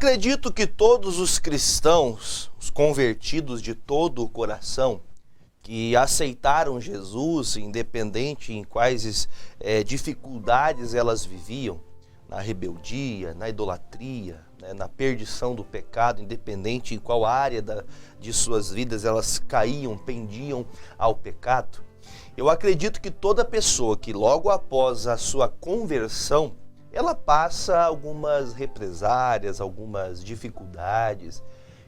Acredito que todos os cristãos, os convertidos de todo o coração, que aceitaram Jesus, independente em quais dificuldades elas viviam, na rebeldia, na idolatria, né, na perdição do pecado, independente em qual área de suas vidas elas caíam, pendiam ao pecado. Eu acredito que toda pessoa que logo após a sua conversão, ela passa algumas represárias, algumas dificuldades,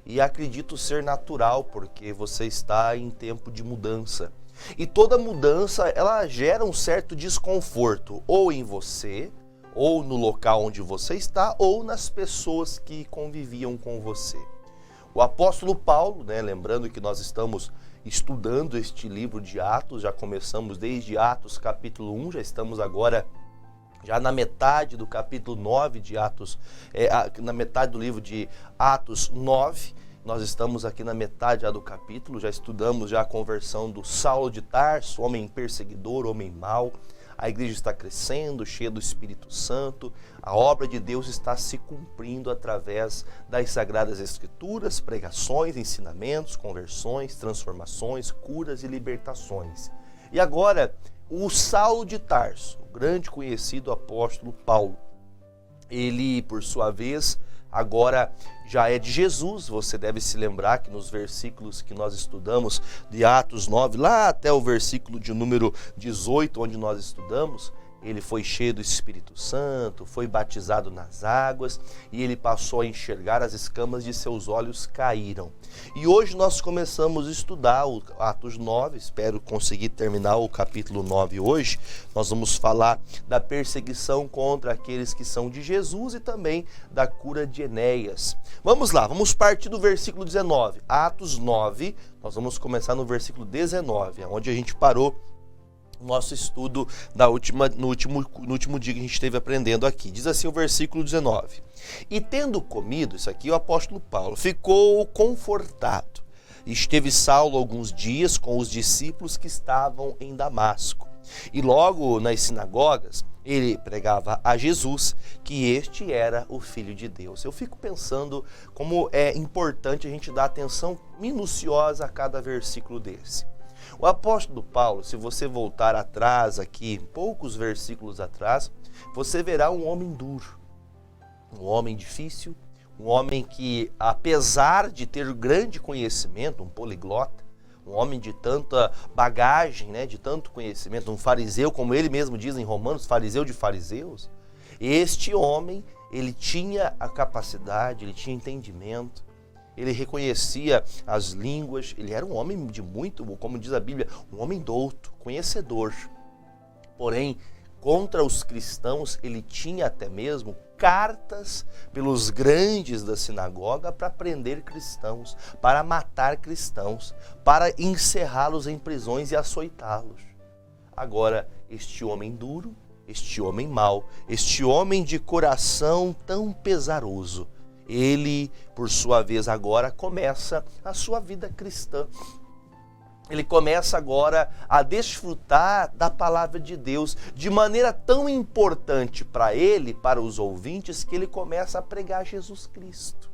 e acredito ser natural, porque você está em tempo de mudança. E toda mudança, ela gera um certo desconforto, ou em você, ou no local onde você está, ou nas pessoas que conviviam com você. O apóstolo Paulo, né, lembrando que nós estamos estudando este livro de Atos, já começamos desde Atos capítulo 1, já estamos agora já na metade do capítulo 9 de Atos, na metade do livro de Atos 9, nós estamos aqui na metade já do capítulo, já estudamos já a conversão do Saulo de Tarso, homem perseguidor, homem mau. A igreja está crescendo, cheia do Espírito Santo, a obra de Deus está se cumprindo através das Sagradas Escrituras, pregações, ensinamentos, conversões, transformações, curas e libertações. E agora, o Saulo de Tarso, o grande conhecido apóstolo Paulo, ele, por sua vez, agora já é de Jesus. Você deve se lembrar que nos versículos que nós estudamos de Atos 9, lá até o versículo de número 18, onde nós estudamos, ele foi cheio do Espírito Santo, foi batizado nas águas e ele passou a enxergar, as escamas de seus olhos caíram. E hoje nós começamos a estudar o Atos 9, espero conseguir terminar o capítulo 9 hoje. Nós vamos falar da perseguição contra aqueles que são de Jesus e também da cura de Enéas. Vamos lá, vamos partir do versículo 19, Atos 9, nós vamos começar no versículo 19, onde a gente parou nosso estudo no último dia que a gente esteve aprendendo aqui. Diz assim o versículo 19: E tendo comido, isso aqui é o apóstolo Paulo, ficou confortado. Esteve Saulo alguns dias com os discípulos que estavam em Damasco. E logo nas sinagogas ele pregava a Jesus, que este era o Filho de Deus. Eu fico pensando como é importante a gente dar atenção minuciosa a cada versículo desse. O apóstolo Paulo, se você voltar atrás aqui, poucos versículos atrás, você verá um homem duro, um homem difícil, um homem que, apesar de ter grande conhecimento, um poliglota, um homem de tanta bagagem, né, de tanto conhecimento, um fariseu, como ele mesmo diz em Romanos, fariseu de fariseus, este homem, ele tinha a capacidade, ele tinha entendimento, ele reconhecia as línguas, ele era um homem de muito, como diz a Bíblia, um homem douto, conhecedor. Porém, contra os cristãos, ele tinha até mesmo cartas pelos grandes da sinagoga para prender cristãos, para matar cristãos, para encerrá-los em prisões e açoitá-los. Agora, este homem duro, este homem mau, este homem de coração tão pesaroso, ele, por sua vez, agora começa a sua vida cristã. Ele começa agora a desfrutar da palavra de Deus de maneira tão importante para ele, para os ouvintes, que ele começa a pregar Jesus Cristo.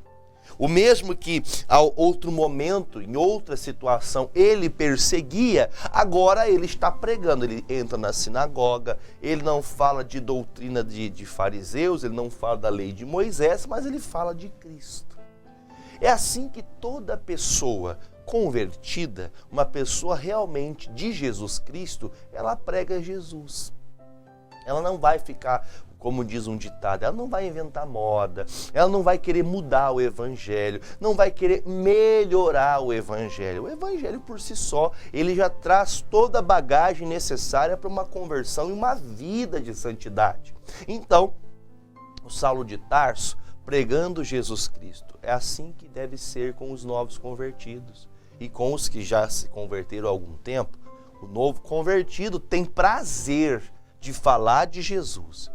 O mesmo que ao outro momento, em outra situação, ele perseguia, agora ele está pregando. Ele entra na sinagoga, ele não fala de doutrina de fariseus, ele não fala da lei de Moisés, mas ele fala de Cristo. É assim que toda pessoa convertida, uma pessoa realmente de Jesus Cristo, ela prega Jesus. Ela não vai ficar, como diz um ditado, ela não vai inventar moda, ela não vai querer mudar o evangelho, não vai querer melhorar o evangelho. O evangelho por si só, ele já traz toda a bagagem necessária para uma conversão e uma vida de santidade. Então, o Saulo de Tarso pregando Jesus Cristo, é assim que deve ser com os novos convertidos e com os que já se converteram há algum tempo. O novo convertido tem prazer de falar de Jesus.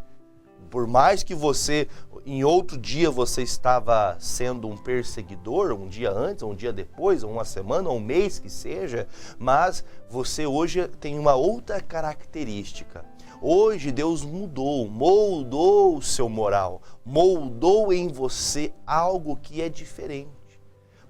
Por mais que você, em outro dia, você estava sendo um perseguidor, um dia antes, um dia depois, uma semana, um mês que seja, mas você hoje tem uma outra característica. Hoje Deus mudou, moldou o seu moral, moldou em você algo que é diferente.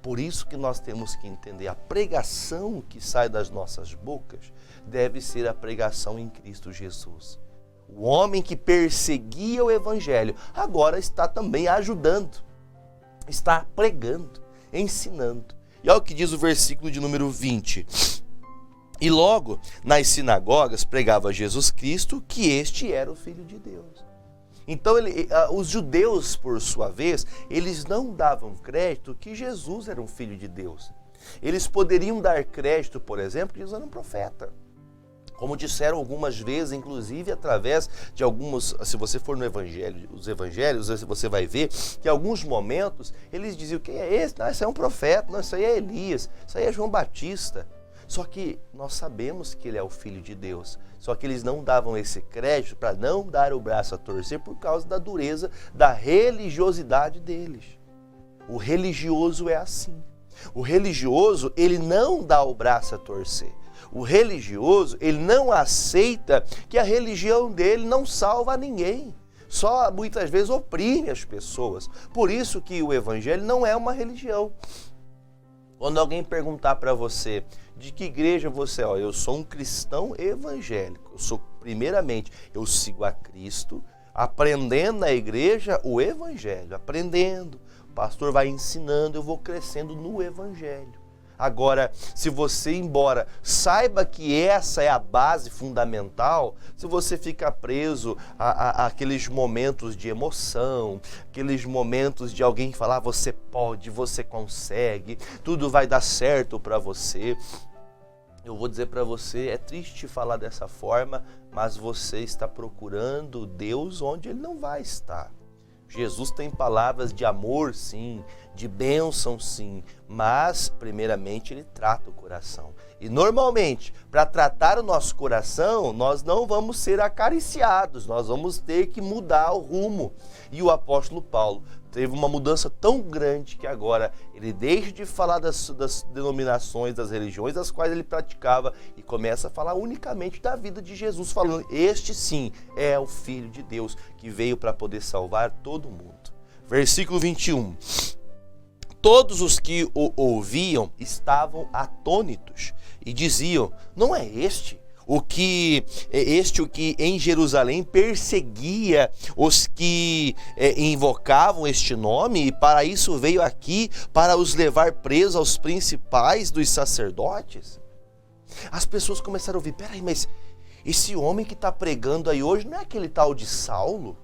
Por isso que nós temos que entender, a pregação que sai das nossas bocas deve ser a pregação em Cristo Jesus. O homem que perseguia o evangelho agora está também ajudando, está pregando, ensinando. E olha o que diz o versículo de número 20. E logo nas sinagogas pregava Jesus Cristo, que este era o Filho de Deus. Então os judeus, por sua vez, eles não davam crédito que Jesus era um Filho de Deus. Eles poderiam dar crédito, por exemplo, que Jesus era um profeta. Como disseram algumas vezes, inclusive através de alguns, se você for no evangelho, os evangelhos, você vai ver que em alguns momentos eles diziam, quem é esse? Não, esse é um profeta, não, isso aí é Elias, isso aí é João Batista. Só que nós sabemos que ele é o Filho de Deus. Só que eles não davam esse crédito para não dar o braço a torcer por causa da dureza, da religiosidade deles. O religioso é assim. O religioso, ele não dá o braço a torcer. O religioso, ele não aceita que a religião dele não salva ninguém. Só muitas vezes oprime as pessoas. Por isso que o evangelho não é uma religião. Quando alguém perguntar para você de que igreja você é, eu sou um cristão evangélico. Primeiramente, eu sigo a Cristo, aprendendo na igreja o evangelho, aprendendo. O pastor vai ensinando, eu vou crescendo no evangelho. Agora, se você, embora saiba que essa é a base fundamental, se você fica preso àqueles momentos de emoção, aqueles momentos de alguém falar, você pode, você consegue, tudo vai dar certo para você, eu vou dizer para você, é triste falar dessa forma, mas você está procurando Deus onde Ele não vai estar. Jesus tem palavras de amor, sim, de bênção, sim, mas, primeiramente, Ele trata o coração. E, normalmente, para tratar o nosso coração, nós não vamos ser acariciados, nós vamos ter que mudar o rumo. E o apóstolo Paulo teve uma mudança tão grande que agora ele deixa de falar das denominações, das religiões das quais ele praticava e começa a falar unicamente da vida de Jesus, falando, este sim é o Filho de Deus que veio para poder salvar todo mundo. Versículo 21. Todos os que o ouviam estavam atônitos e diziam, não é este o que em Jerusalém perseguia os que invocavam este nome, e para isso veio aqui, para os levar presos aos principais dos sacerdotes? As pessoas começaram a ouvir, peraí, mas esse homem que está pregando aí hoje não é aquele tal de Saulo?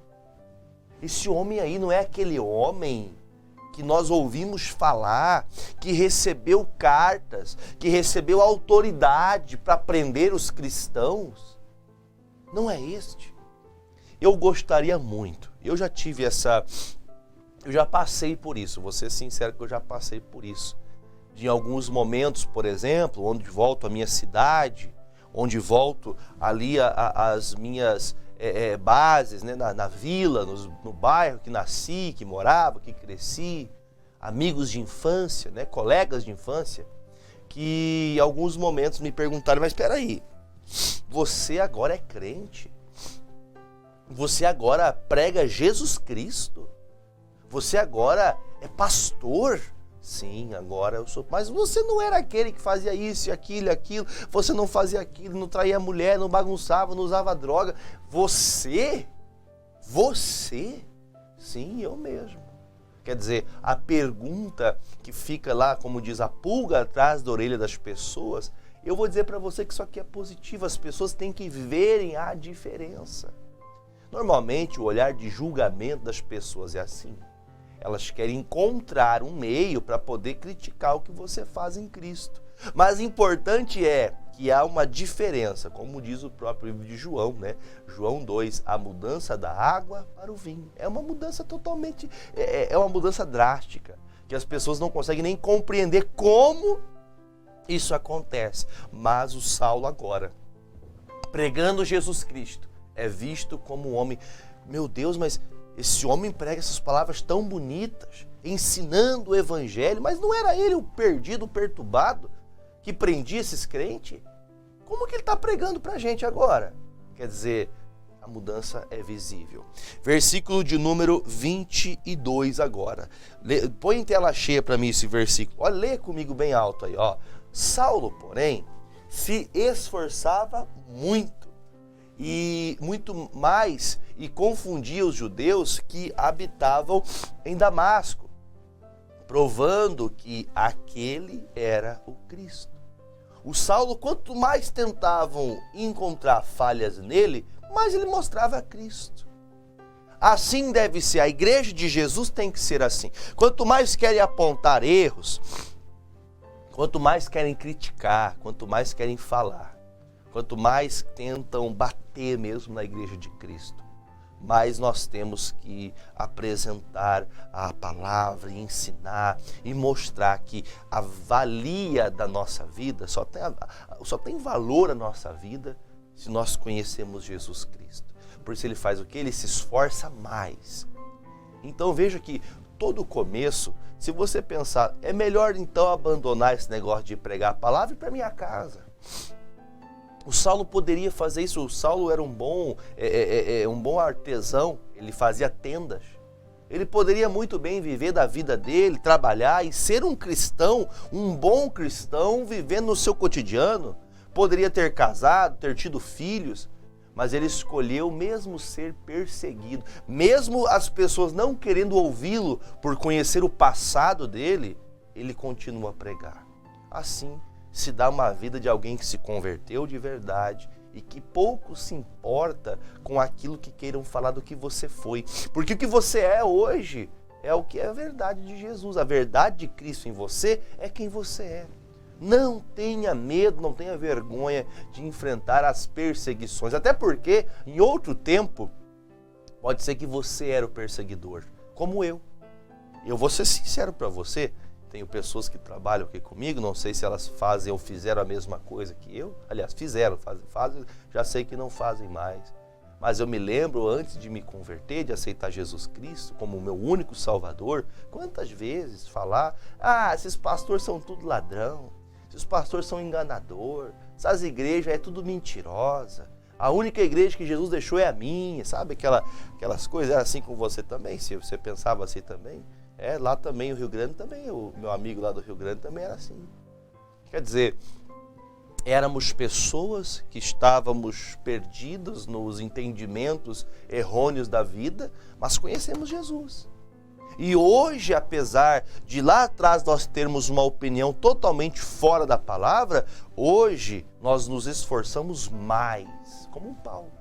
Esse homem aí não é aquele homem que nós ouvimos falar, que recebeu cartas, que recebeu autoridade para prender os cristãos? Não é este? Eu gostaria muito, eu já passei por isso, vou ser sincero que eu já passei por isso. De alguns momentos, por exemplo, onde volto à minha cidade, onde volto ali às minhas bases, né, na vila, no bairro que nasci, que morava, que cresci, amigos de infância, né, colegas de infância, que em alguns momentos me perguntaram, mas espera aí, você agora é crente? Você agora prega Jesus Cristo? Você agora é pastor? Sim, agora eu sou. Mas você não era aquele que fazia isso e aquilo, você não fazia aquilo, não traía mulher, não bagunçava, não usava droga. Você? Sim, eu mesmo. Quer dizer, a pergunta que fica lá, como diz, a pulga atrás da orelha das pessoas, eu vou dizer para você que isso aqui é positivo, as pessoas têm que verem a diferença. Normalmente o olhar de julgamento das pessoas é assim. Elas querem encontrar um meio para poder criticar o que você faz em Cristo. Mas importante é que há uma diferença, como diz o próprio livro de João, né? João 2, a mudança da água para o vinho. É uma mudança totalmente, é uma mudança drástica, que as pessoas não conseguem nem compreender como isso acontece. Mas o Saulo agora, pregando Jesus Cristo, é visto como um homem, meu Deus, mas esse homem prega essas palavras tão bonitas, ensinando o evangelho, mas não era ele o perdido, o perturbado, que prendia esses crentes? Como que ele está pregando para a gente agora? Quer dizer, A mudança é visível. Versículo de número 22 agora. Põe em tela cheia para mim esse versículo. Olha, lê comigo bem alto aí, ó. Saulo, porém, se esforçava muito mais e confundia os judeus que habitavam em Damasco, provando que aquele era o Cristo. O Saulo, quanto mais tentavam encontrar falhas nele, mais ele mostrava Cristo. Assim deve ser, a igreja de Jesus tem que ser assim. Quanto mais querem apontar erros, quanto mais querem criticar, quanto mais querem falar, quanto mais tentam bater mesmo na igreja de Cristo, mais nós temos que apresentar a palavra, e ensinar e mostrar que a valia da nossa vida, só tem valor a nossa vida se nós conhecemos Jesus Cristo. Por isso ele faz o quê? Ele se esforça mais. Então veja que todo começo, se você pensar, é melhor então abandonar esse negócio de pregar a palavra e ir para minha casa. O Saulo poderia fazer isso. O Saulo era um bom artesão, ele fazia tendas. Ele poderia muito bem viver da vida dele, trabalhar e ser um cristão, um bom cristão, vivendo no seu cotidiano. Poderia ter casado, ter tido filhos, mas ele escolheu mesmo ser perseguido, mesmo as pessoas não querendo ouvi-lo por conhecer o passado dele, ele continua a pregar. Assim se dá uma vida de alguém que se converteu de verdade e que pouco se importa com aquilo que queiram falar do que você foi. Porque o que você é hoje é o que é a verdade de Jesus. A verdade de Cristo em você é quem você é. Não tenha medo, não tenha vergonha de enfrentar as perseguições. Até porque, em outro tempo, pode ser que você era o perseguidor, como eu. Eu vou ser sincero para você. Tenho pessoas que trabalham aqui comigo, não sei se elas fazem ou fizeram a mesma coisa que eu. Aliás, fizeram, fazem, já sei que não fazem mais. Mas eu me lembro, antes de me converter, de aceitar Jesus Cristo como o meu único Salvador, quantas vezes falar, esses pastores são tudo ladrão, esses pastores são enganador, essas igrejas é tudo mentirosa, a única igreja que Jesus deixou é a minha, sabe aquelas coisas? Era assim com você também, se você pensava assim também. Lá também, o Rio Grande também, o meu amigo lá do Rio Grande também era assim. Quer dizer, éramos pessoas que estávamos perdidos nos entendimentos errôneos da vida, mas conhecemos Jesus. E hoje, apesar de lá atrás nós termos uma opinião totalmente fora da palavra, hoje nós nos esforçamos mais, como um Paulo.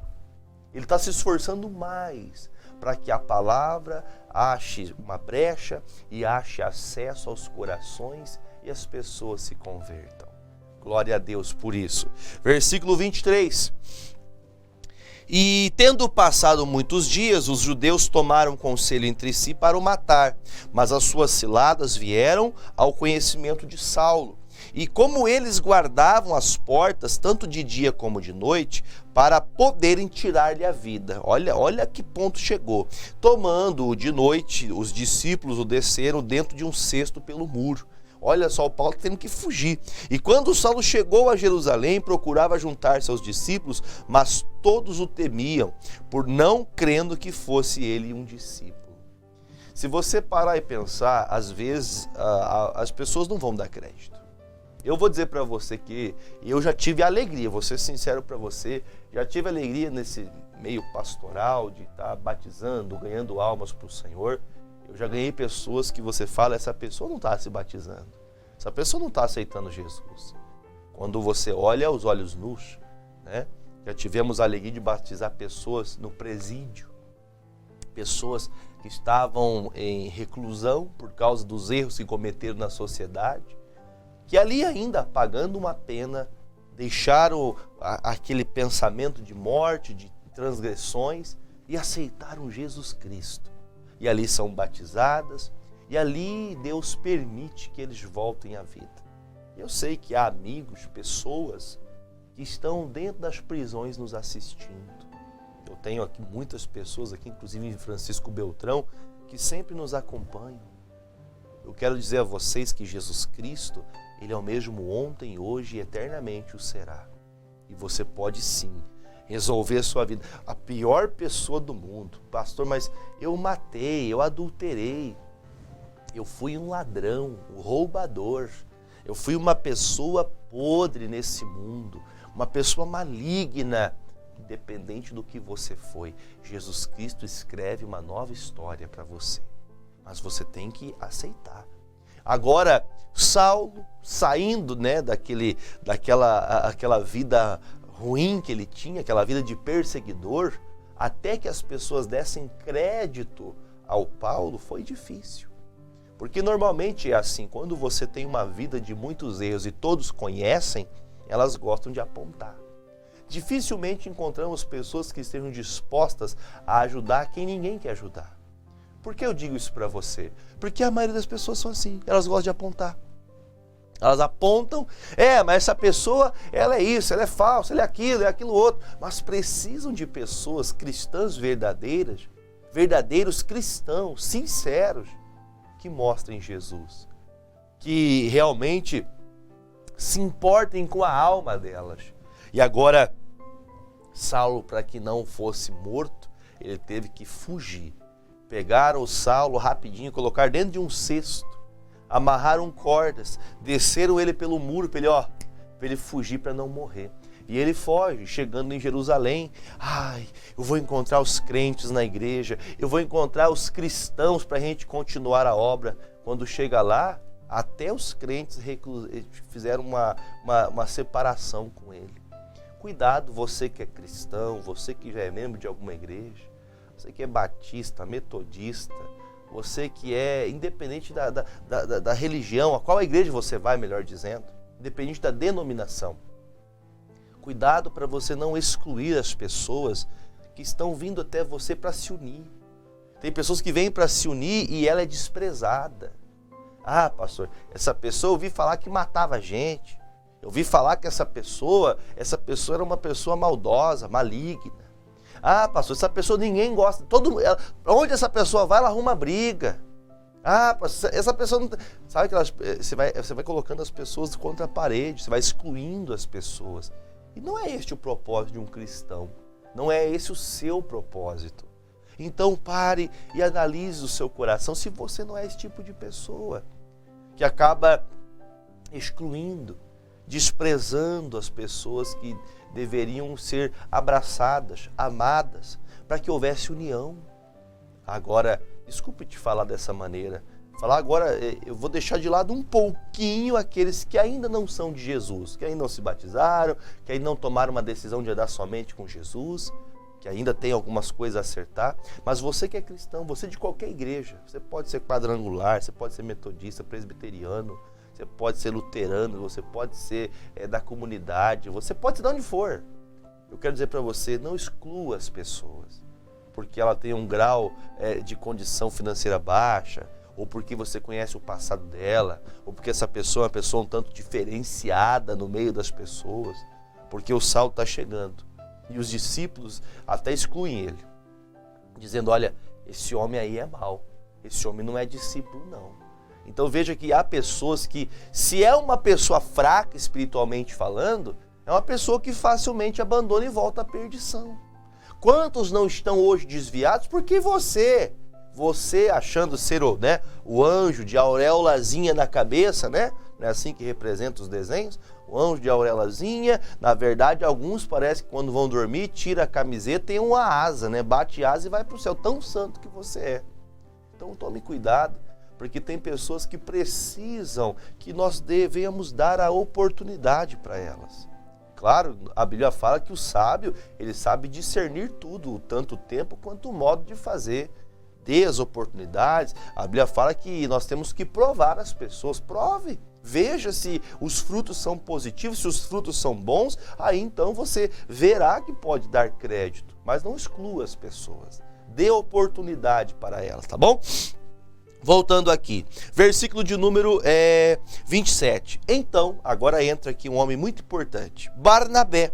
Ele está se esforçando mais para que a palavra ache uma brecha e ache acesso aos corações e as pessoas se convertam. Glória a Deus por isso. Versículo 23. E tendo passado muitos dias, os judeus tomaram conselho entre si para o matar, mas as suas ciladas vieram ao conhecimento de Saulo. E como eles guardavam as portas, tanto de dia como de noite, para poderem tirar-lhe a vida. Olha que ponto chegou. Tomando-o de noite, os discípulos o desceram dentro de um cesto pelo muro. Olha só, o Paulo tendo que fugir. E quando Saulo chegou a Jerusalém, procurava juntar-se aos discípulos, mas todos o temiam, por não crendo que fosse ele um discípulo. Se você parar e pensar, às vezes as pessoas não vão dar crédito. Eu vou dizer para você que eu já tive alegria, vou ser sincero para você, já tive alegria nesse meio pastoral de estar batizando, ganhando almas para o Senhor. Eu já ganhei pessoas que você fala, essa pessoa não está se batizando, essa pessoa não está aceitando Jesus. Quando você olha aos olhos nus, né? Já tivemos a alegria de batizar pessoas no presídio, pessoas que estavam em reclusão por causa dos erros que cometeram na sociedade, que ali ainda, pagando uma pena, deixaram aquele pensamento de morte, de transgressões e aceitaram Jesus Cristo. E ali são batizadas e ali Deus permite que eles voltem à vida. Eu sei que há amigos, pessoas que estão dentro das prisões nos assistindo. Eu tenho aqui muitas pessoas, aqui inclusive em Francisco Beltrão, que sempre nos acompanham. Eu quero dizer a vocês que Jesus Cristo, Ele é o mesmo ontem, hoje e eternamente o será. E você pode sim resolver a sua vida. A pior pessoa do mundo. Pastor, mas eu matei, eu adulterei, eu fui um ladrão, um roubador, eu fui uma pessoa podre nesse mundo, uma pessoa maligna. Independente do que você foi, Jesus Cristo escreve uma nova história para você. Mas você tem que aceitar. Agora, Saulo, saindo, né, daquela vida ruim que ele tinha, aquela vida de perseguidor, até que as pessoas dessem crédito ao Paulo, foi difícil. Porque normalmente é assim, quando você tem uma vida de muitos erros e todos conhecem, elas gostam de apontar. Dificilmente encontramos pessoas que estejam dispostas a ajudar quem ninguém quer ajudar. Por que eu digo isso para você? Porque a maioria das pessoas são assim, elas gostam de apontar. Elas apontam, mas essa pessoa, ela é isso, ela é falsa, ela é aquilo outro. Mas precisam de pessoas cristãs verdadeiras, verdadeiros cristãos, sinceros, que mostrem Jesus. Que realmente se importem com a alma delas. E agora, Saulo, para que não fosse morto, ele teve que fugir. Pegaram o Saulo rapidinho, colocaram dentro de um cesto, amarraram cordas, desceram ele pelo muro para ele fugir, para não morrer. E ele foge, chegando em Jerusalém. Eu vou encontrar os crentes na igreja, eu vou encontrar os cristãos para a gente continuar a obra. Quando chega lá, até os crentes fizeram uma separação com ele. Cuidado, você que é cristão, você que já é membro de alguma igreja, você que é batista, metodista, você que é independente da religião, a qual igreja você vai, melhor dizendo, independente da denominação. Cuidado para você não excluir as pessoas que estão vindo até você para se unir. Tem pessoas que vêm para se unir e ela é desprezada. Pastor, essa pessoa eu ouvi falar que matava gente. Eu ouvi falar que essa pessoa era uma pessoa maldosa, maligna. Pastor, essa pessoa ninguém gosta. Onde essa pessoa vai, ela arruma briga. Pastor, essa pessoa não... Sabe que você vai colocando as pessoas contra a parede, você vai excluindo as pessoas. E não é este o propósito de um cristão. Não é esse o seu propósito. Então pare e analise o seu coração se você não é esse tipo de pessoa que acaba excluindo, desprezando as pessoas que deveriam ser abraçadas, amadas, para que houvesse união. Agora, desculpe te falar dessa maneira, eu vou deixar de lado um pouquinho aqueles que ainda não são de Jesus, que ainda não se batizaram, que ainda não tomaram uma decisão de andar somente com Jesus, que ainda tem algumas coisas a acertar, mas você que é cristão, você de qualquer igreja, você pode ser quadrangular, você pode ser metodista, presbiteriano, você pode ser luterano, você pode ser da comunidade, você pode ser de onde for. Eu quero dizer para você, não exclua as pessoas, porque ela tem um grau de condição financeira baixa, ou porque você conhece o passado dela, ou porque essa pessoa é uma pessoa um tanto diferenciada no meio das pessoas, porque o Saulo está chegando. E os discípulos até excluem ele, dizendo, olha, esse homem aí é mau, esse homem não é discípulo não. Então veja que há pessoas que, se é uma pessoa fraca espiritualmente falando, é uma pessoa que facilmente abandona e volta à perdição. Quantos não estão hoje desviados? Porque você achando ser o anjo de auréolazinha na cabeça, né? Não é assim que representa os desenhos? O anjo de auréolazinha, na verdade, alguns parece que quando vão dormir, tira a camiseta, tem uma asa, né? Bate asa e vai para o céu, tão santo que você é. Então tome cuidado, porque tem pessoas que precisam que nós devemos dar a oportunidade para elas. Claro, a Bíblia fala que o sábio, ele sabe discernir tudo, tanto o tempo quanto o modo de fazer. Dê as oportunidades. A Bíblia fala que nós temos que provar as pessoas. Prove, veja se os frutos são positivos, se os frutos são bons, aí então você verá que pode dar crédito, mas não exclua as pessoas. Dê oportunidade para elas, tá bom? Voltando aqui, versículo de número 27. Então, agora entra aqui um homem muito importante, Barnabé.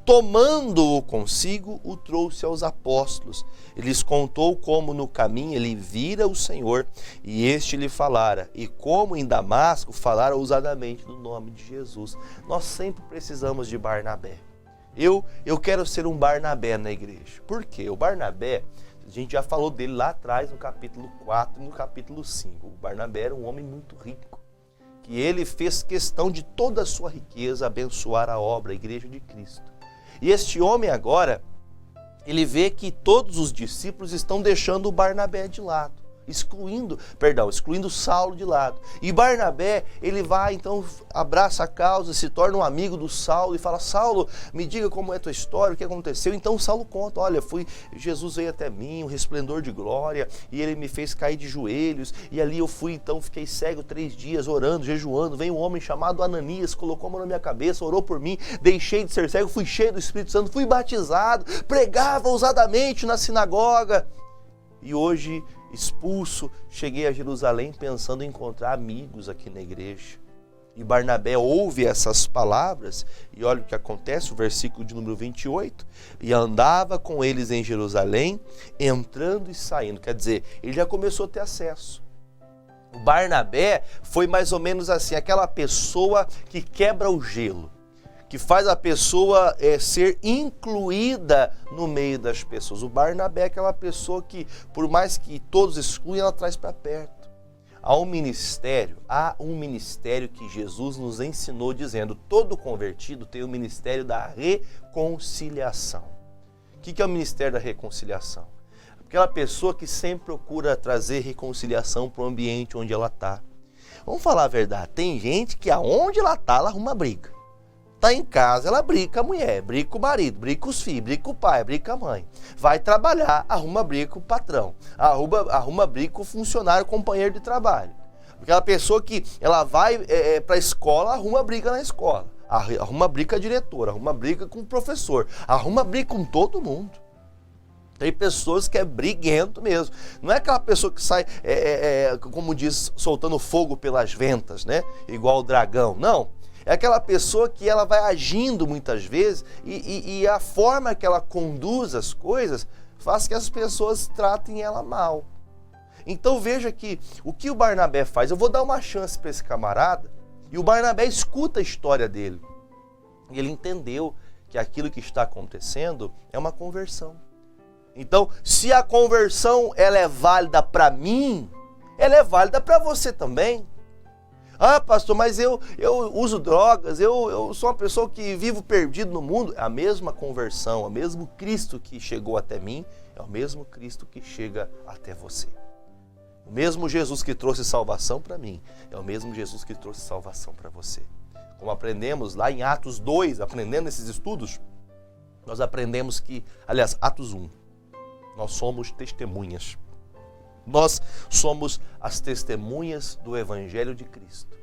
Tomando-o consigo, o trouxe aos apóstolos. Ele lhes contou como no caminho ele vira o Senhor e este lhe falara, e como em Damasco falara ousadamente no nome de Jesus. Nós sempre precisamos de Barnabé. Eu quero ser um Barnabé na igreja. Por quê? O Barnabé, a gente já falou dele lá atrás no capítulo 4 e no capítulo 5. O Barnabé era um homem muito rico, que ele fez questão de toda a sua riqueza abençoar a obra, a igreja de Cristo. E este homem agora, ele vê que todos os discípulos estão deixando o Barnabé de lado. Excluindo Saulo de lado. E Barnabé, ele vai, então, abraça a causa, se torna um amigo do Saulo e fala: Saulo, me diga como é a tua história, o que aconteceu. Então Saulo conta: olha, Jesus veio até mim, um resplendor de glória, e ele me fez cair de joelhos, e ali eu fui, então, fiquei cego 3 dias, orando, jejuando, veio um homem chamado Ananias, colocou a mão na minha cabeça, orou por mim, deixei de ser cego, fui cheio do Espírito Santo, fui batizado, pregava ousadamente na sinagoga, e hoje, expulso, cheguei a Jerusalém pensando em encontrar amigos aqui na igreja. E Barnabé ouve essas palavras e olha o que acontece, o versículo de número 28. E andava com eles em Jerusalém, entrando e saindo. Quer dizer, ele já começou a ter acesso. O Barnabé foi mais ou menos assim, aquela pessoa que quebra o gelo, que faz a pessoa ser incluída no meio das pessoas. O Barnabé é aquela pessoa que, por mais que todos excluem, ela traz para perto. Há um ministério que Jesus nos ensinou dizendo: todo convertido tem o ministério da reconciliação. O que é o ministério da reconciliação? Aquela pessoa que sempre procura trazer reconciliação para o ambiente onde ela está. Vamos falar a verdade, tem gente que aonde ela está, ela arruma briga. Está em casa, ela briga com a mulher, briga com o marido, briga com os filhos, briga com o pai, briga com a mãe. Vai trabalhar, arruma briga com o patrão, arruma briga com o funcionário, companheiro de trabalho. Aquela pessoa que ela vai para a escola, arruma briga na escola, arruma briga com a diretora, arruma briga com o professor, arruma briga com todo mundo. Tem pessoas que é briguento mesmo. Não é aquela pessoa que sai, como diz, soltando fogo pelas ventas, né? Igual o dragão, não. É aquela pessoa que ela vai agindo muitas vezes e a forma que ela conduz as coisas faz que as pessoas tratem ela mal. Então veja que o que o Barnabé faz, eu vou dar uma chance para esse camarada, e o Barnabé escuta a história dele. E ele entendeu que aquilo que está acontecendo é uma conversão. Então, se a conversão ela é válida para mim, ela é válida para você também. Ah, pastor, mas eu uso drogas, eu sou uma pessoa que vivo perdido no mundo. É a mesma conversão, é o mesmo Cristo que chegou até mim, é o mesmo Cristo que chega até você. O mesmo Jesus que trouxe salvação para mim, é o mesmo Jesus que trouxe salvação para você. Como aprendemos lá em Atos 2, aprendendo esses estudos, nós aprendemos que, aliás, Atos 1, nós somos testemunhas. Nós somos as testemunhas do Evangelho de Cristo,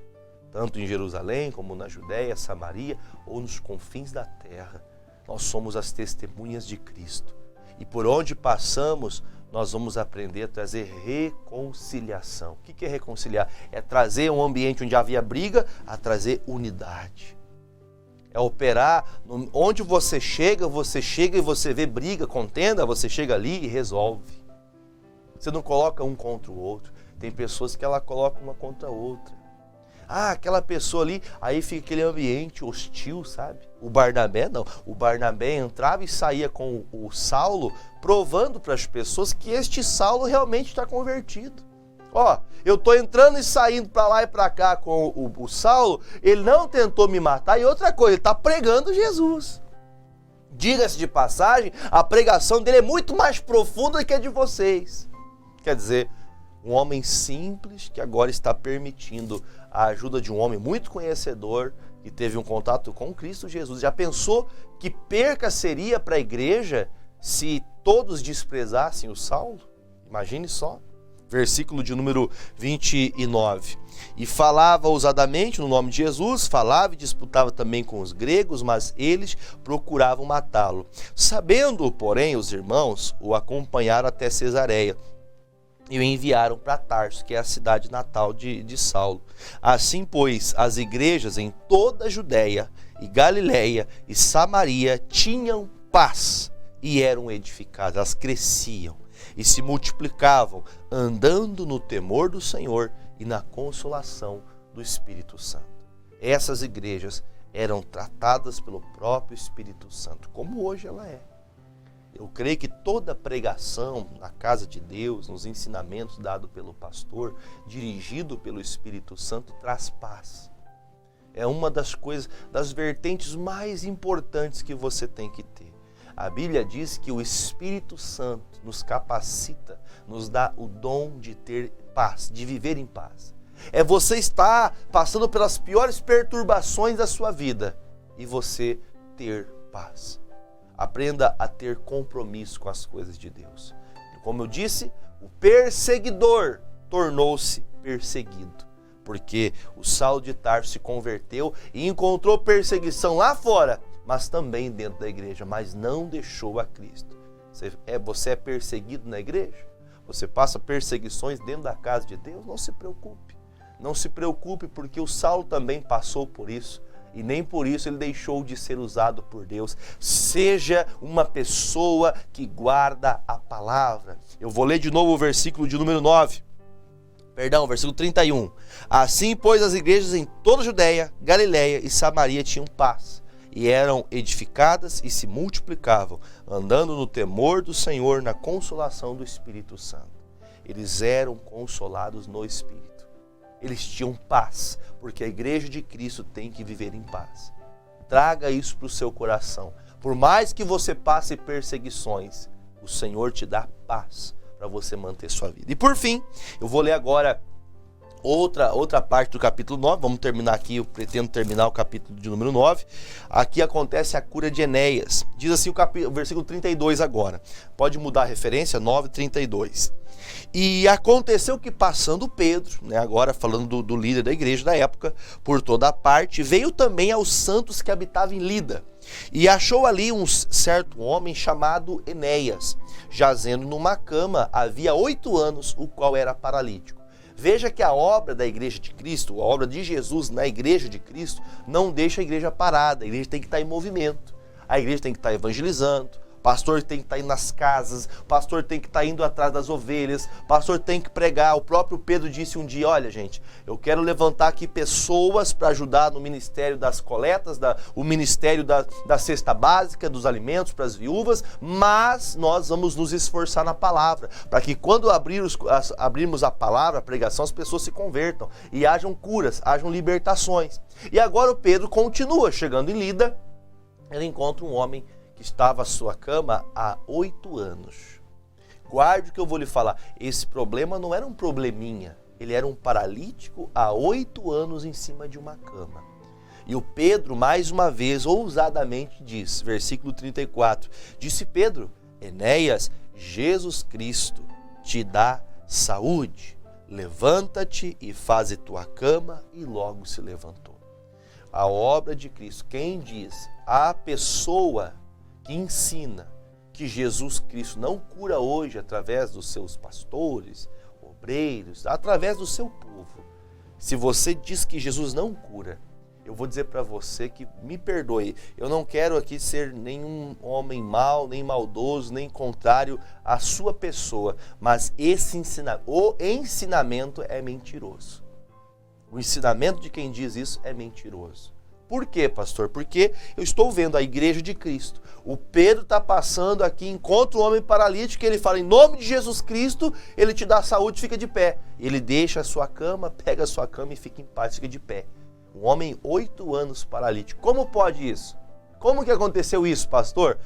tanto em Jerusalém, como na Judéia, Samaria ou nos confins da terra. Nós somos as testemunhas de Cristo. E por onde passamos, nós vamos aprender a trazer reconciliação. O que é reconciliar? É trazer um ambiente onde havia briga, a trazer unidade. É operar, onde você chega e você vê briga, contenda, você chega ali e resolve. Você não coloca um contra o outro. Tem pessoas que ela coloca uma contra a outra. Ah, aquela pessoa ali, aí fica aquele ambiente hostil, sabe? O Barnabé não. O Barnabé entrava e saía com o Saulo, provando para as pessoas que este Saulo realmente está convertido. Ó, eu estou entrando e saindo para lá e para cá com o Saulo, ele não tentou me matar. E outra coisa, ele está pregando Jesus. Diga-se de passagem, a pregação dele é muito mais profunda que a de vocês. Quer dizer, um homem simples que agora está permitindo a ajuda de um homem muito conhecedor que teve um contato com Cristo Jesus. Já pensou que perca seria para a igreja se todos desprezassem o Saulo? Imagine só. Versículo de número 29. E falava ousadamente no nome de Jesus, falava e disputava também com os gregos, mas eles procuravam matá-lo. Sabendo, porém, os irmãos o acompanharam até Cesareia e o enviaram para Tarso, que é a cidade natal de Saulo. Assim, pois, as igrejas em toda a Judéia e Galiléia e Samaria tinham paz e eram edificadas, elas cresciam e se multiplicavam, andando no temor do Senhor e na consolação do Espírito Santo. Essas igrejas eram tratadas pelo próprio Espírito Santo, como hoje ela é. Eu creio que toda pregação na casa de Deus, nos ensinamentos dados pelo pastor, dirigido pelo Espírito Santo, traz paz. É uma das coisas, das vertentes mais importantes que você tem que ter. A Bíblia diz que o Espírito Santo nos capacita, nos dá o dom de ter paz, de viver em paz. É você estar passando pelas piores perturbações da sua vida e você ter paz. Aprenda a ter compromisso com as coisas de Deus. Como eu disse, o perseguidor tornou-se perseguido, porque o Saulo de Tarso se converteu e encontrou perseguição lá fora, mas também dentro da igreja, mas não deixou a Cristo. Você é perseguido na igreja? Você passa perseguições dentro da casa de Deus? Não se preocupe. Não se preocupe, porque o Saulo também passou por isso. E nem por isso ele deixou de ser usado por Deus. Seja uma pessoa que guarda a palavra. Eu vou ler de novo o versículo de número 9. Versículo 31. Assim, pois, as igrejas em toda a Judéia, Galiléia e Samaria tinham paz, e eram edificadas e se multiplicavam, andando no temor do Senhor, na consolação do Espírito Santo. Eles eram consolados no Espírito. Eles tinham paz, porque a igreja de Cristo tem que viver em paz. Traga isso para o seu coração. Por mais que você passe perseguições, o Senhor te dá paz para você manter sua vida. E por fim, eu vou ler agora outra parte do capítulo 9. Vamos terminar aqui, eu pretendo terminar o capítulo de número 9. Aqui acontece a cura de Enéas. Diz assim o versículo 32 agora. Pode mudar a referência, 9:32. E aconteceu que, passando Pedro, agora falando do líder da igreja da época, por toda a parte, veio também aos santos que habitavam em Lida, e achou ali um certo homem chamado Enéas, jazendo numa cama havia 8 anos, o qual era paralítico. Veja que a obra da igreja de Cristo, a obra de Jesus na igreja de Cristo, não deixa a igreja parada. A igreja tem que estar em movimento, a igreja tem que estar evangelizando, o pastor tem que estar indo nas casas, o pastor tem que estar indo atrás das ovelhas, o pastor tem que pregar. O próprio Pedro disse um dia: olha gente, eu quero levantar aqui pessoas para ajudar no ministério das coletas, o ministério da cesta básica, dos alimentos para as viúvas, mas nós vamos nos esforçar na palavra, para que quando abrirmos a palavra, a pregação, as pessoas se convertam e hajam curas, hajam libertações. E agora o Pedro continua, chegando em Lida, ele encontra um homem que estava à sua cama há 8 anos. Guarde o que eu vou lhe falar. Esse problema não era um probleminha. Ele era um paralítico há 8 anos em cima de uma cama. E o Pedro, mais uma vez, ousadamente diz, versículo 34, disse Pedro: Enéas, Jesus Cristo te dá saúde. Levanta-te e faze tua cama. E logo se levantou. A obra de Cristo, quem diz? A pessoa que ensina que Jesus Cristo não cura hoje através dos seus pastores, obreiros, através do seu povo. Se você diz que Jesus não cura, eu vou dizer para você que, me perdoe, eu não quero aqui ser nenhum homem mau, nem maldoso, nem contrário à sua pessoa, mas o ensinamento é mentiroso. O ensinamento de quem diz isso é mentiroso. Por quê, pastor? Porque eu estou vendo a igreja de Cristo. O Pedro está passando aqui, encontra um homem paralítico, ele fala: em nome de Jesus Cristo, ele te dá saúde, fica de pé. Ele deixa a sua cama, pega a sua cama e fica em paz, fica de pé. Um homem 8 anos paralítico. Como pode isso? Como que aconteceu isso, pastor?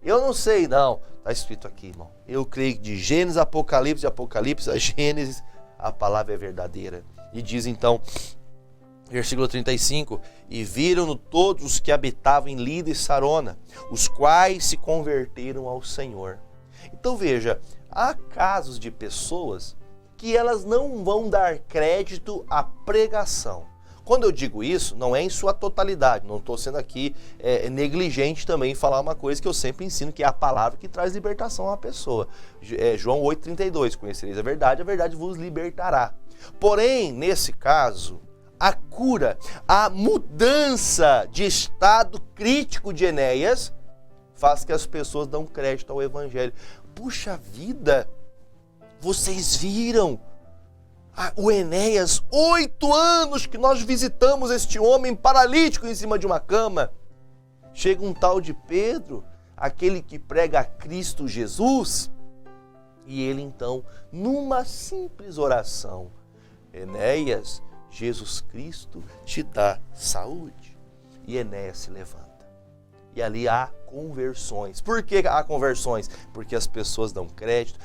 Eu não sei, não. Está escrito aqui, irmão. Eu creio que de Gênesis a Apocalipse, a Gênesis, a palavra é verdadeira. E diz então, versículo 35, e viram-no todos os que habitavam em Lida e Sarona, os quais se converteram ao Senhor. Então veja, há casos de pessoas que elas não vão dar crédito à pregação. Quando eu digo isso, não é em sua totalidade, não estou sendo aqui negligente também em falar uma coisa que eu sempre ensino, que é a palavra que traz libertação à pessoa. João 8,32, conhecereis a verdade vos libertará. Porém, nesse caso, a cura, a mudança de estado crítico de Enéas faz que as pessoas dão crédito ao evangelho. Puxa vida, vocês viram? O Enéas, 8 anos que nós visitamos este homem paralítico em cima de uma cama. Chega um tal de Pedro, aquele que prega a Cristo Jesus, e ele então, numa simples oração, Enéas, Jesus Cristo te dá saúde. E Enéas se levanta. E ali há conversões. Por que há conversões? Porque as pessoas dão crédito,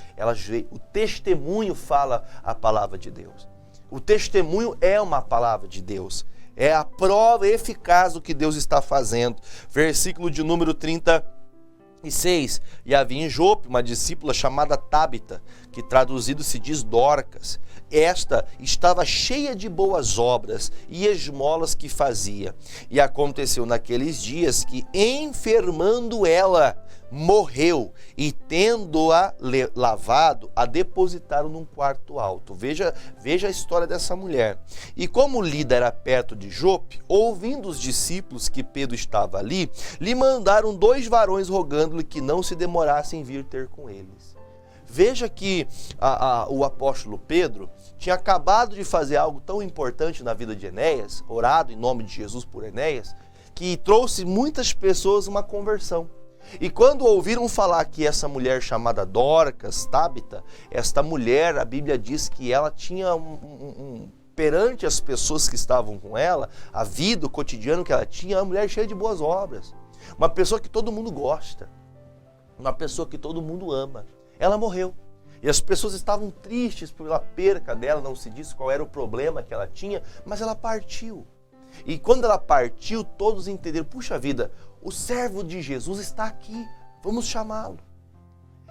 o testemunho fala a palavra de Deus. O testemunho é uma palavra de Deus. É a prova eficaz do que Deus está fazendo. Versículo de número 36. E havia em Jope uma discípula chamada Tábita, que traduzido se diz Dorcas. Esta estava cheia de boas obras e esmolas que fazia. E aconteceu naqueles dias que, enfermando ela, morreu, e tendo-a lavado, a depositaram num quarto alto. Veja a história dessa mulher. E como Lida era perto de Jope, ouvindo os discípulos que Pedro estava ali, lhe mandaram 2 varões rogando-lhe que não se demorasse em vir ter com eles. Veja que o apóstolo Pedro tinha acabado de fazer algo tão importante na vida de Enéas, orado em nome de Jesus por Enéas, que trouxe muitas pessoas uma conversão. E quando ouviram falar que essa mulher chamada Dorcas, Tábita, esta mulher, a Bíblia diz que ela tinha perante as pessoas que estavam com ela, a vida, o cotidiano que ela tinha, uma mulher cheia de boas obras, uma pessoa que todo mundo gosta, uma pessoa que todo mundo ama. Ela morreu. E as pessoas estavam tristes pela perca dela, não se disse qual era o problema que ela tinha, mas ela partiu. E quando ela partiu, todos entenderam, puxa vida, o servo de Jesus está aqui, vamos chamá-lo.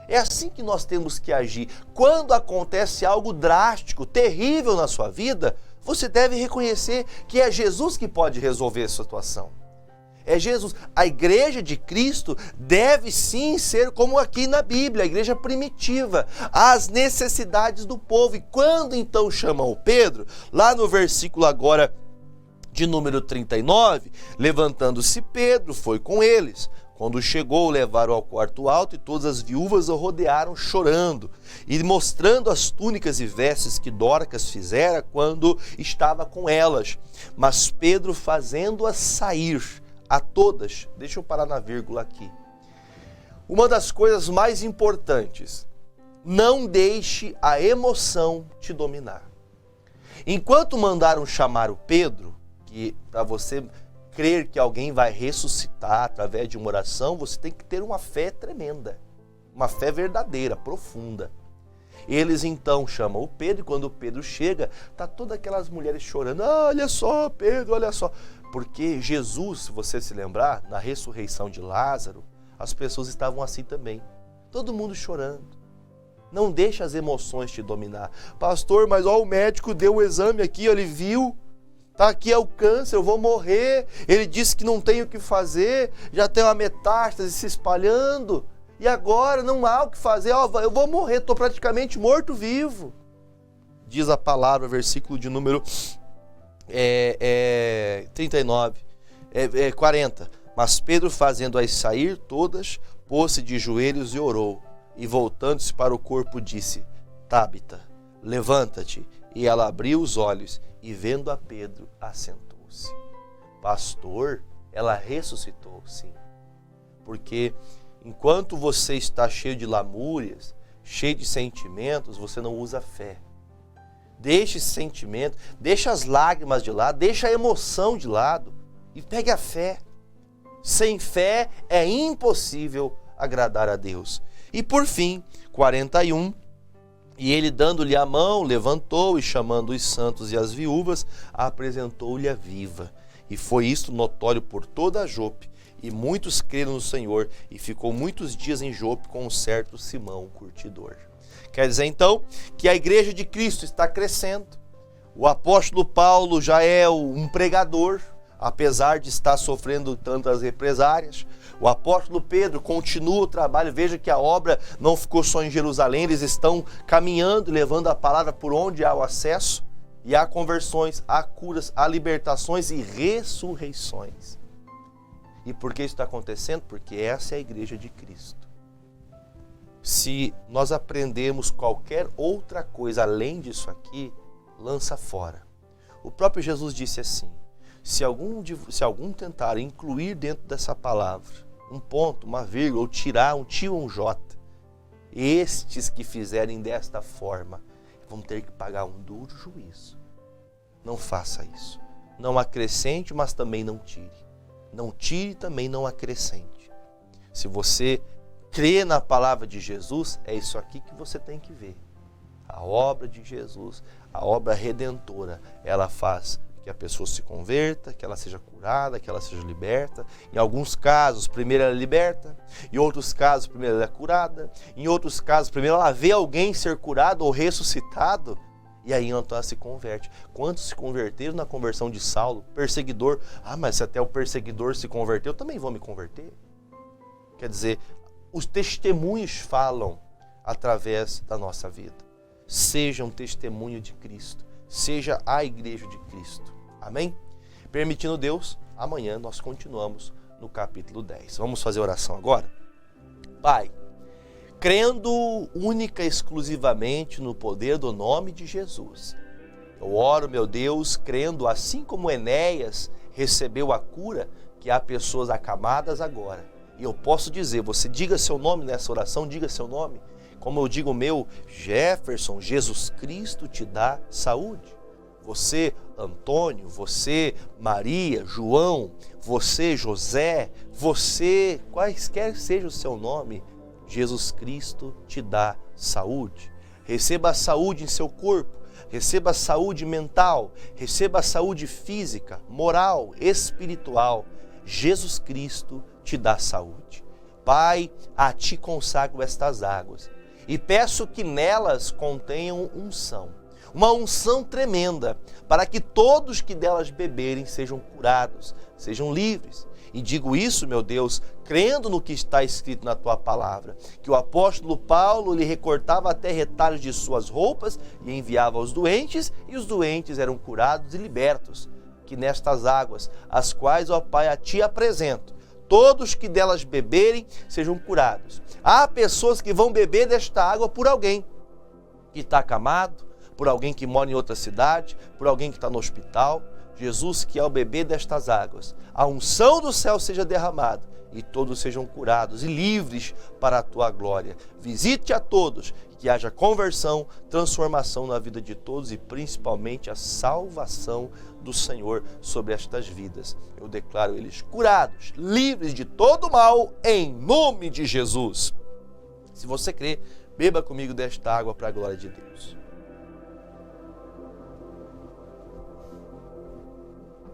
É assim que nós temos que agir. Quando acontece algo drástico, terrível na sua vida, você deve reconhecer que é Jesus que pode resolver a situação. É Jesus. A igreja de Cristo deve sim ser como aqui na Bíblia, a igreja primitiva, as necessidades do povo. E quando então chamam o Pedro, lá no versículo agora de número 39, levantando-se Pedro, foi com eles. Quando chegou, o levaram ao quarto alto e todas as viúvas o rodearam chorando e mostrando as túnicas e vestes que Dorcas fizera quando estava com elas. Mas Pedro, fazendo-as sair, a todas, deixa eu parar na vírgula aqui. Uma das coisas mais importantes, não deixe a emoção te dominar. Enquanto mandaram chamar o Pedro, que para você crer que alguém vai ressuscitar através de uma oração, você tem que ter uma fé tremenda, uma fé verdadeira, profunda. Eles então chamam o Pedro, e quando o Pedro chega, tá todas aquelas mulheres chorando. Olha só, Pedro, olha só. Porque Jesus, se você se lembrar, na ressurreição de Lázaro, as pessoas estavam assim também. Todo mundo chorando. Não deixa as emoções te dominar. Pastor, mas ó, o médico deu o exame aqui, ele viu. Tá aqui é o câncer, eu vou morrer. Ele disse que não tem o que fazer, já tem uma metástase se espalhando. E agora não há o que fazer, ó, eu vou morrer, estou praticamente morto-vivo. Diz a palavra, versículo de número 40. Mas Pedro, fazendo-as sair todas, pôs-se de joelhos e orou. E voltando-se para o corpo, disse: Tábita, levanta-te. E ela abriu os olhos e, vendo a Pedro, assentou-se. Pastor, ela ressuscitou, sim. Porque enquanto você está cheio de lamúrias, cheio de sentimentos, você não usa fé. Deixe esse sentimento, deixe as lágrimas de lado, deixe a emoção de lado e pegue a fé. Sem fé é impossível agradar a Deus. E por fim, 41, e ele dando-lhe a mão, levantou e chamando os santos e as viúvas, apresentou-lhe a viva. E foi isto notório por toda a Jope. E muitos creram no Senhor, e ficou muitos dias em Jope com um certo Simão curtidor. Quer dizer então que a igreja de Cristo está crescendo. O apóstolo Paulo já é um pregador, apesar de estar sofrendo tantas represárias. O apóstolo Pedro continua o trabalho. Veja que a obra não ficou só em Jerusalém, eles estão caminhando, levando a palavra por onde há o acesso. E há conversões, há curas, há libertações e ressurreições. E por que isso está acontecendo? Porque essa é a igreja de Cristo. Se nós aprendemos qualquer outra coisa além disso aqui, lança fora. O próprio Jesus disse assim: se algum tentar incluir dentro dessa palavra um ponto, uma vírgula, ou tirar um tio ou um jota, estes que fizerem desta forma vão ter que pagar um duro juízo. Não faça isso. Não acrescente, mas também não tire. Não tire, também não acrescente. Se você crê na palavra de Jesus, é isso aqui que você tem que ver. A obra de Jesus, a obra redentora, ela faz que a pessoa se converta, que ela seja curada, que ela seja liberta. Em alguns casos, primeiro ela é liberta. Em outros casos, primeiro ela é curada. Em outros casos, primeiro ela vê alguém ser curado ou ressuscitado. E aí então ela se converte. Quantos se converteram na conversão de Saulo? Perseguidor. Ah, mas se até o perseguidor se converteu, eu também vou me converter. Quer dizer, os testemunhos falam através da nossa vida. Seja um testemunho de Cristo. Seja a igreja de Cristo. Amém? Permitindo Deus, amanhã nós continuamos no capítulo 10. Vamos fazer oração agora? Pai, crendo única e exclusivamente no poder do nome de Jesus, eu oro, meu Deus, crendo assim como Enéas recebeu a cura, que há pessoas acamadas agora. E eu posso dizer, você diga seu nome nessa oração, diga seu nome. Como eu digo o meu, Jefferson, Jesus Cristo te dá saúde. Você, Antônio, você, Maria, João, você, José, você, quaisquer seja o seu nome, Jesus Cristo te dá saúde. Receba a saúde em seu corpo, receba a saúde mental, receba a saúde física, moral, espiritual. Jesus Cristo te dá saúde. Pai, a ti consagro estas águas e peço que nelas contenham unção, uma unção tremenda, para que todos que delas beberem sejam curados, sejam livres. E digo isso, meu Deus, crendo no que está escrito na tua palavra, que o apóstolo Paulo lhe recortava até retalhos de suas roupas e enviava aos doentes, e os doentes eram curados e libertos. Que nestas águas, as quais, ó Pai, a ti apresento, todos que delas beberem sejam curados. Há pessoas que vão beber desta água por alguém que está acamado, por alguém que mora em outra cidade, por alguém que está no hospital. Jesus, que ao beber destas águas, a unção do céu seja derramada e todos sejam curados e livres para a tua glória. Visite a todos, que haja conversão, transformação na vida de todos e principalmente a salvação do Senhor sobre estas vidas. Eu declaro eles curados, livres de todo mal, em nome de Jesus. Se você crê, beba comigo desta água para a glória de Deus.